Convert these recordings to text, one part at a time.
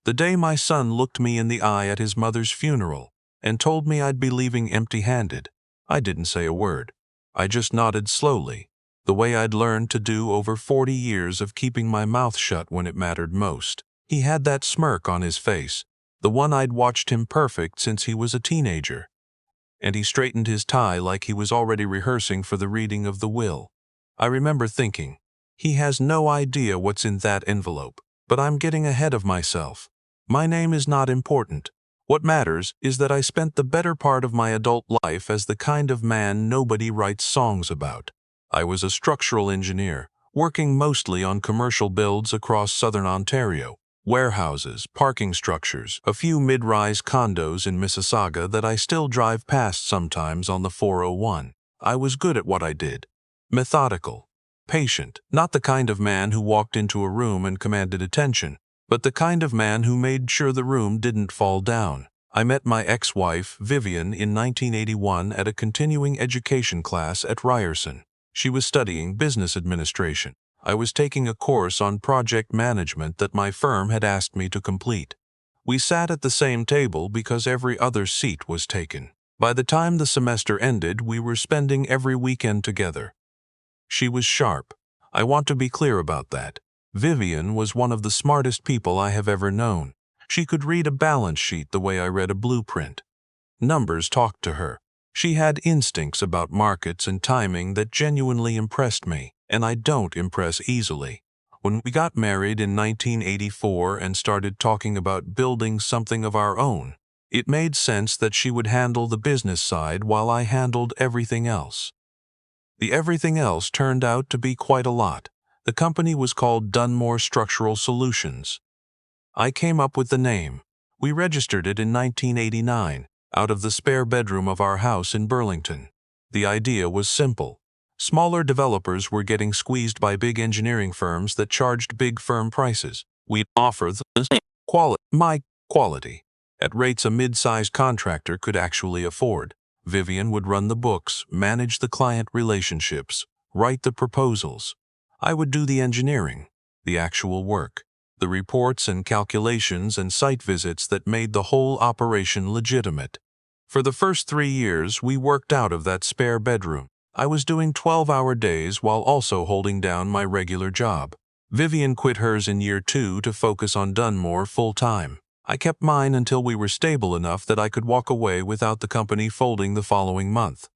The day my son looked me in the eye at his mother's funeral and told me I'd be leaving empty-handed, I didn't say a word. I just nodded slowly, the way I'd learned to do over 40 years of keeping my mouth shut when it mattered most. He had that smirk on his face, the one I'd watched him perfect since he was a teenager. And he straightened his tie like he was already rehearsing for the reading of the will. I remember thinking, he has no idea what's in that envelope, but I'm getting ahead of myself. My name is not important. What matters is that I spent the better part of my adult life as the kind of man nobody writes songs about. I was a structural engineer, working mostly on commercial builds across southern Ontario. Warehouses, parking structures, a few mid-rise condos in Mississauga that I still drive past sometimes on the 401. I was good at what I did. Methodical. Patient. Not the kind of man who walked into a room and commanded attention, but the kind of man who made sure the room didn't fall down. I met my ex-wife, Vivian, in 1981 at a continuing education class at Ryerson. She was studying business administration. I was taking a course on project management that my firm had asked me to complete. We sat at the same table because every other seat was taken. By the time the semester ended, we were spending every weekend together. She was sharp. I want to be clear about that. Vivian was one of the smartest people I have ever known. She could read a balance sheet the way I read a blueprint. Numbers talked to her. She had instincts about markets and timing that genuinely impressed me, and I don't impress easily. When we got married in 1984 and started talking about building something of our own, it made sense that she would handle the business side while I handled everything else. The everything else turned out to be quite a lot. The company was called Dunmore Structural Solutions. I came up with the name. We registered it in 1989, out of the spare bedroom of our house in Burlington. The idea was simple. Smaller developers were getting squeezed by big engineering firms that charged big firm prices. We'd offer the same quality, at rates a mid-sized contractor could actually afford. Vivian would run the books, manage the client relationships, write the proposals. I would do the engineering, the actual work, the reports and calculations and site visits that made the whole operation legitimate. For the first 3 years, we worked out of that spare bedroom. I was doing 12-hour days while also holding down my regular job. Vivian quit hers in year 2 to focus on Dunmore full-time. I kept mine until we were stable enough that I could walk away without the company folding the following month.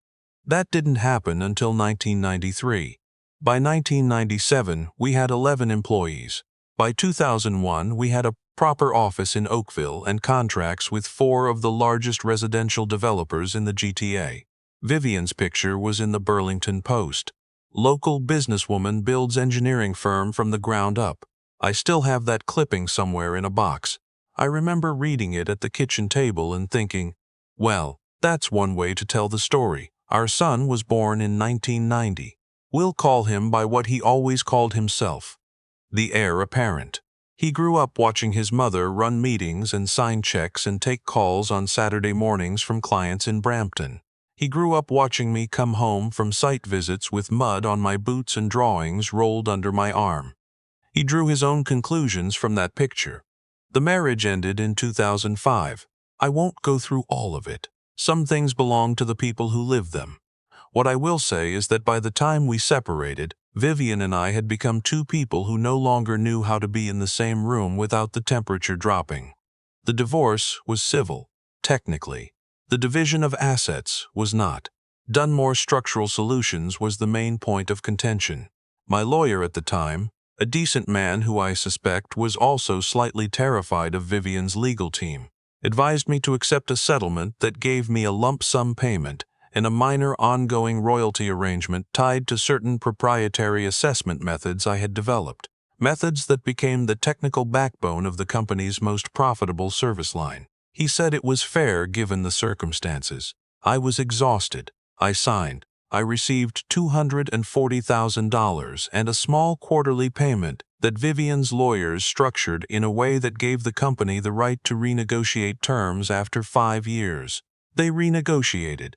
That didn't happen until 1993. By 1997, we had 11 employees. By 2001, we had a proper office in Oakville and contracts with 4 of the largest residential developers in the GTA. Vivian's picture was in the Burlington Post. Local businesswoman builds engineering firm from the ground up. I still have that clipping somewhere in a box. I remember reading it at the kitchen table and thinking, well, that's one way to tell the story. Our son was born in 1990. We'll call him by what he always called himself, the heir apparent. He grew up watching his mother run meetings and sign checks and take calls on Saturday mornings from clients in Brampton. He grew up watching me come home from site visits with mud on my boots and drawings rolled under my arm. He drew his own conclusions from that picture. The marriage ended in 2005. I won't go through all of it. Some things belong to the people who live them. What I will say is that by the time we separated, Vivian and I had become 2 people who no longer knew how to be in the same room without the temperature dropping. The divorce was civil, technically. The division of assets was not. Dunmore Structural Solutions was the main point of contention. My lawyer at the time, a decent man who I suspect was also slightly terrified of Vivian's legal team, advised me to accept a settlement that gave me a lump sum payment and a minor ongoing royalty arrangement tied to certain proprietary assessment methods I had developed, methods that became the technical backbone of the company's most profitable service line. He said it was fair given the circumstances. I was exhausted. I signed. I received $240,000 and a small quarterly payment that Vivian's lawyers structured in a way that gave the company the right to renegotiate terms after 5 years. They renegotiated.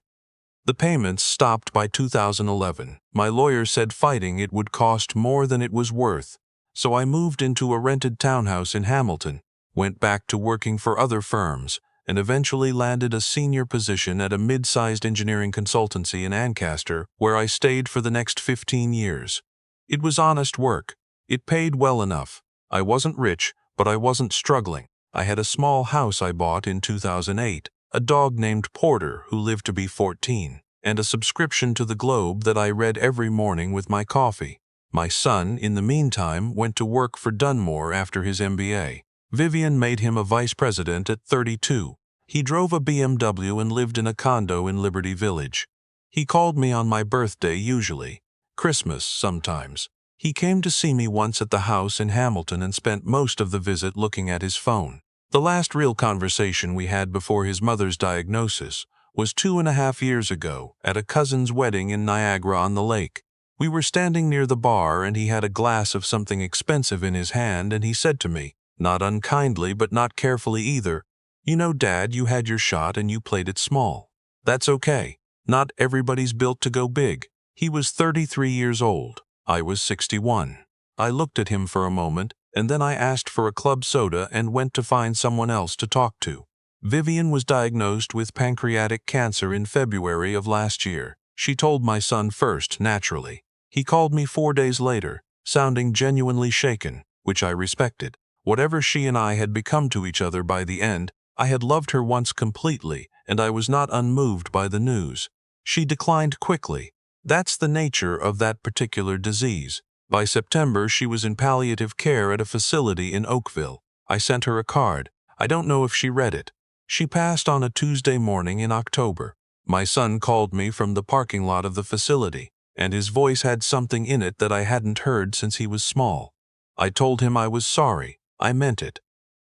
The payments stopped by 2011. My lawyer said fighting it would cost more than it was worth, so I moved into a rented townhouse in Hamilton, went back to working for other firms, and eventually landed a senior position at a mid-sized engineering consultancy in Ancaster, where I stayed for the next 15 years. It was honest work. It paid well enough. I wasn't rich, but I wasn't struggling. I had a small house I bought in 2008, a dog named Porter who lived to be 14, and a subscription to the Globe that I read every morning with my coffee. My son, in the meantime, went to work for Dunmore after his MBA. Vivian made him a vice president at 32. He drove a BMW and lived in a condo in Liberty Village. He called me on my birthday usually, Christmas sometimes. He came to see me once at the house in Hamilton and spent most of the visit looking at his phone. The last real conversation we had before his mother's diagnosis was 2.5 years ago at a cousin's wedding in Niagara-on-the-Lake. We were standing near the bar and he had a glass of something expensive in his hand and he said to me, not unkindly but not carefully either, "You know, Dad, you had your shot and you played it small. That's okay. Not everybody's built to go big." He was 33 years old. I was 61. I looked at him for a moment, and then I asked for a club soda and went to find someone else to talk to. Vivian was diagnosed with pancreatic cancer in February of last year. She told my son first, naturally. He called me 4 days later, sounding genuinely shaken, which I respected. Whatever she and I had become to each other by the end, I had loved her once completely, and I was not unmoved by the news. She declined quickly. That's the nature of that particular disease. By September, she was in palliative care at a facility in Oakville. I sent her a card. I don't know if she read it. She passed on a Tuesday morning in October. My son called me from the parking lot of the facility, and his voice had something in it that I hadn't heard since he was small. I told him I was sorry. I meant it.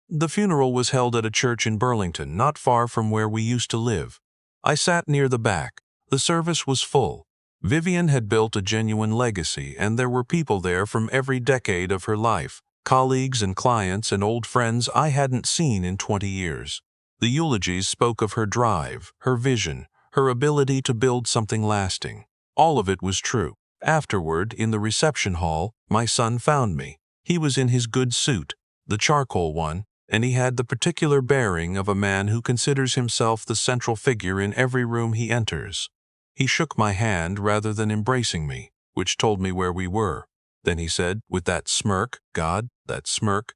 The funeral was held at a church in Burlington, not far from where we used to live. I sat near the back. The service was full. Vivian had built a genuine legacy, and there were people there from every decade of her life, colleagues and clients and old friends I hadn't seen in 20 years. The eulogies spoke of her drive, her vision, her ability to build something lasting. All of it was true. Afterward, in the reception hall, my son found me. He was in his good suit, the charcoal one, and he had the particular bearing of a man who considers himself the central figure in every room he enters. He shook my hand rather than embracing me, which told me where we were. Then he said, with that smirk, God, that smirk,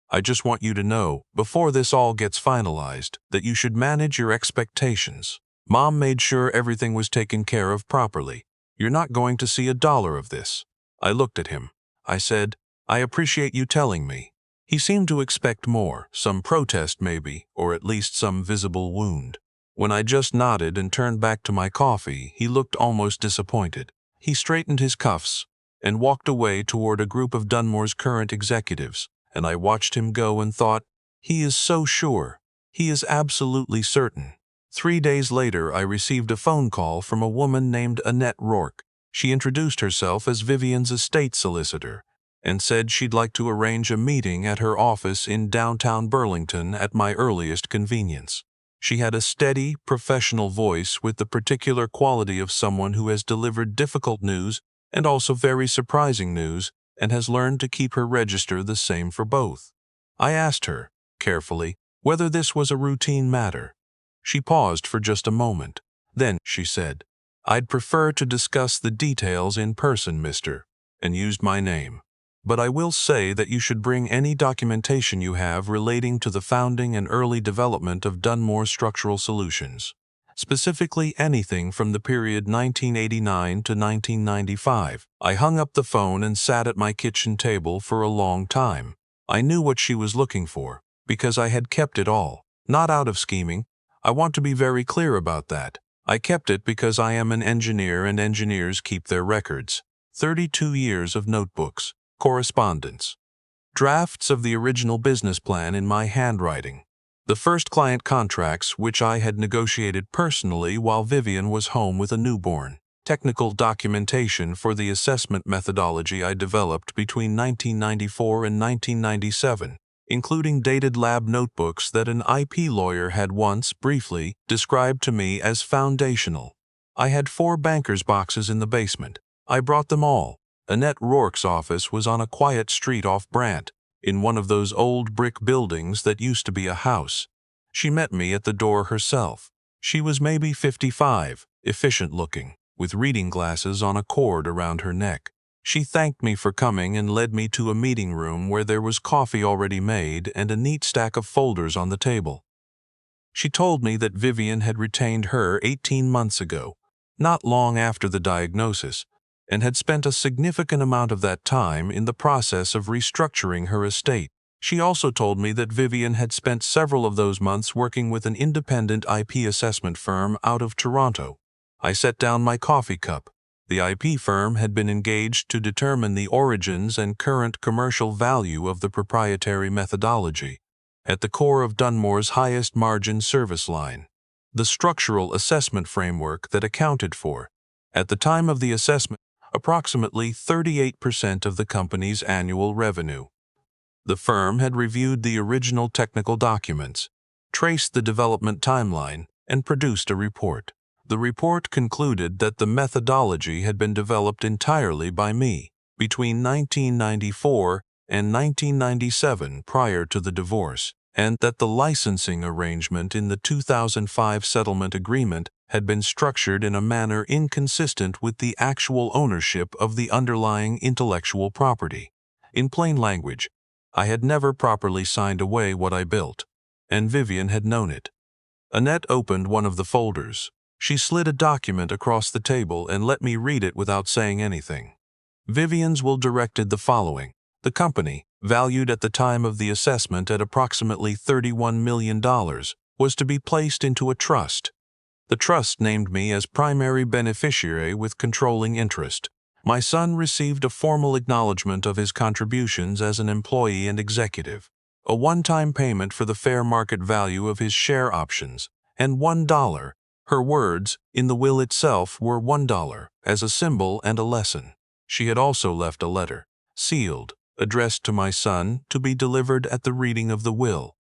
"I just want you to know, before this all gets finalized, that you should manage your expectations. Mom made sure everything was taken care of properly. You're not going to see $1 of this." I looked at him. I said, "I appreciate you telling me." He seemed to expect more, some protest maybe, or at least some visible wound. When I just nodded and turned back to my coffee, he looked almost disappointed. He straightened his cuffs and walked away toward a group of Dunmore's current executives, and I watched him go and thought, he is so sure. He is absolutely certain. 3 days later, I received a phone call from a woman named Annette Rourke. She introduced herself as Vivian's estate solicitor and said she'd like to arrange a meeting at her office in downtown Burlington at my earliest convenience. She had a steady, professional voice with the particular quality of someone who has delivered difficult news and also very surprising news and has learned to keep her register the same for both. I asked her, carefully, whether this was a routine matter. She paused for just a moment. Then she said, "I'd prefer to discuss the details in person, mister," and used my name. "But I will say that you should bring any documentation you have relating to the founding and early development of Dunmore Structural Solutions. Specifically anything from the period 1989 to 1995. I hung up the phone and sat at my kitchen table for a long time. I knew what she was looking for, because I had kept it all. Not out of scheming. I want to be very clear about that. I kept it because I am an engineer and engineers keep their records. 32 years of notebooks, correspondence, drafts of the original business plan in my handwriting, the first client contracts which I had negotiated personally while Vivian was home with a newborn, technical documentation for the assessment methodology I developed between 1994 and 1997, including dated lab notebooks that an IP lawyer had once, briefly, described to me as foundational. I had 4 banker's boxes in the basement. I brought them all. Annette Rourke's office was on a quiet street off Brant. in one of those old brick buildings that used to be a house. She met me at the door herself. She was maybe 55, efficient-looking, with reading glasses on a cord around her neck. She thanked me for coming and led me to a meeting room where there was coffee already made and a neat stack of folders on the table. She told me that Vivian had retained her 18 months ago, not long after the diagnosis, and had spent a significant amount of that time in the process of restructuring her estate. She also told me that Vivian had spent several of those months working with an independent IP assessment firm out of Toronto. I set down my coffee cup. The IP firm had been engaged to determine the origins and current commercial value of the proprietary methodology, at the core of Dunmore's highest margin service line, the structural assessment framework that accounted for, at the time of the assessment, approximately 38% of the company's annual revenue. The firm had reviewed the original technical documents, traced the development timeline, and produced a report. The report concluded that the methodology had been developed entirely by me between 1994 and 1997 prior to the divorce, and that the licensing arrangement in the 2005 settlement agreement had been structured in a manner inconsistent with the actual ownership of the underlying intellectual property. In plain language, I had never properly signed away what I built, and Vivian had known it. Annette opened one of the folders. She slid a document across the table and let me read it without saying anything. Vivian's will directed the following. The company, valued at the time of the assessment at approximately $31 million, was to be placed into a trust. The trust named me as primary beneficiary with controlling interest. My son received a formal acknowledgement of his contributions as an employee and executive, a one-time payment for the fair market value of his share options, and $1. Her words, in the will itself, were $1, as a symbol and a lesson. She had also left a letter, sealed, addressed to my son, to be delivered at the reading of the will.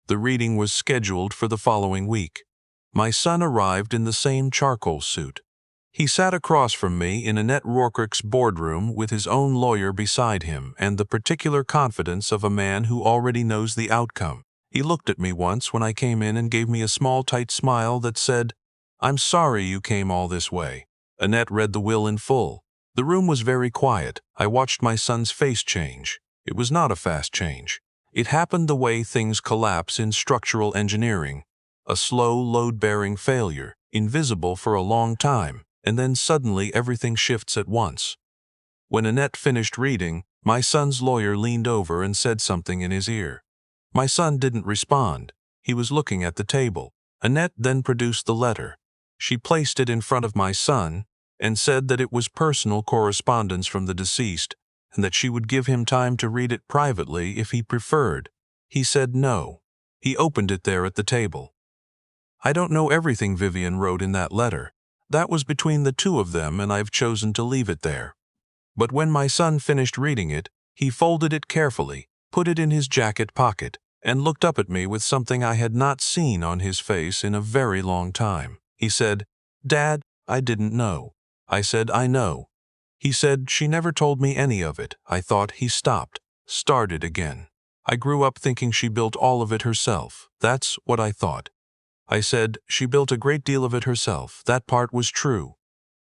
The reading was scheduled for the following week. My son arrived in the same charcoal suit. He sat across from me in Annette Rourke's boardroom with his own lawyer beside him and the particular confidence of a man who already knows the outcome. He looked at me once when I came in and gave me a small, tight smile that said, "I'm sorry you came all this way." Annette read the will in full. The room was very quiet. I watched my son's face change. It was not a fast change. It happened the way things collapse in structural engineering. A slow, load-bearing failure, invisible for a long time, and then suddenly everything shifts at once. When Annette finished reading, my son's lawyer leaned over and said something in his ear. My son didn't respond. He was looking at the table. Annette then produced the letter. She placed it in front of my son and said that it was personal correspondence from the deceased and that she would give him time to read it privately if he preferred. He said no. He opened it there at the table. I don't know everything Vivian wrote in that letter. That was between the two of them, and I've chosen to leave it there. But when my son finished reading it, he folded it carefully, put it in his jacket pocket, and looked up at me with something I had not seen on his face in a very long time. He said, "Dad, I didn't know." I said, "I know." He said, "She never told me any of it." I thought. He stopped, started again. I grew up thinking she built all of it herself. That's what I thought. I said, "She built a great deal of it herself. That part was true."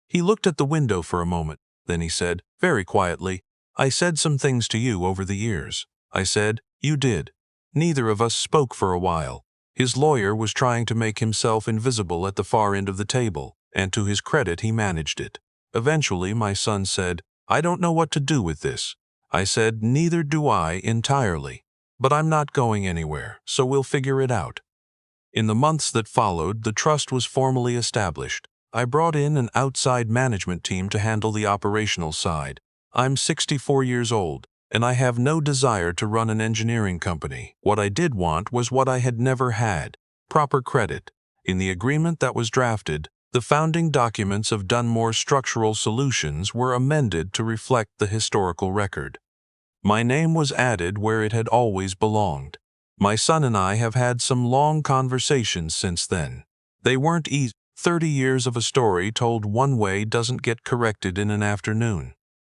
He looked at the window for a moment. Then he said, very quietly, "I said some things to you over the years." I said, "You did." Neither of us spoke for a while. His lawyer was trying to make himself invisible at the far end of the table, and to his credit he managed it. Eventually my son said, "I don't know what to do with this." I said, "Neither do I entirely. But I'm not going anywhere, so we'll figure it out." In the months that followed, the trust was formally established. I brought in an outside management team to handle the operational side. I'm 64 years old, and I have no desire to run an engineering company. What I did want was what I had never had: proper credit. In the agreement that was drafted, the founding documents of Dunmore Structural Solutions were amended to reflect the historical record. My name was added where it had always belonged. My son and I have had some long conversations since then. They weren't easy. 30 years of a story told one way doesn't get corrected in an afternoon.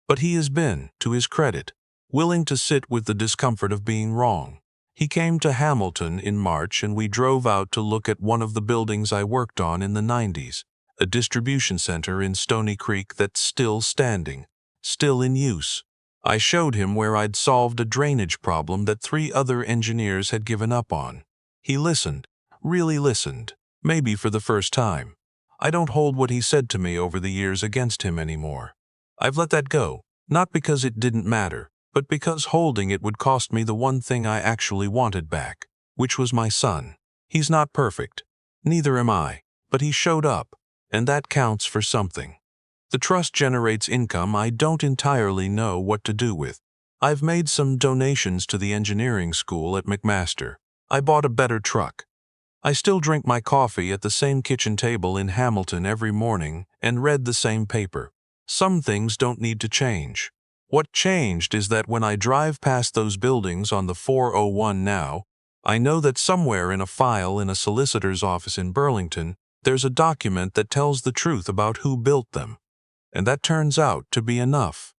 But he has been, to his credit, willing to sit with the discomfort of being wrong. He came to Hamilton in March and we drove out to look at one of the buildings I worked on in the 90s, a distribution center in Stony Creek that's still standing, still in use. I showed him where I'd solved a drainage problem that 3 other engineers had given up on. He listened, really listened, maybe for the first time. I don't hold what he said to me over the years against him anymore. I've let that go, not because it didn't matter, but because holding it would cost me the one thing I actually wanted back, which was my son. He's not perfect. Neither am I, but he showed up, and that counts for something. The trust generates income I don't entirely know what to do with. I've made some donations to the engineering school at McMaster. I bought a better truck. I still drink my coffee at the same kitchen table in Hamilton every morning and read the same paper. Some things don't need to change. What changed is that when I drive past those buildings on the 401 now, I know that somewhere in a file in a solicitor's office in Burlington, there's a document that tells the truth about who built them. And that turns out to be enough.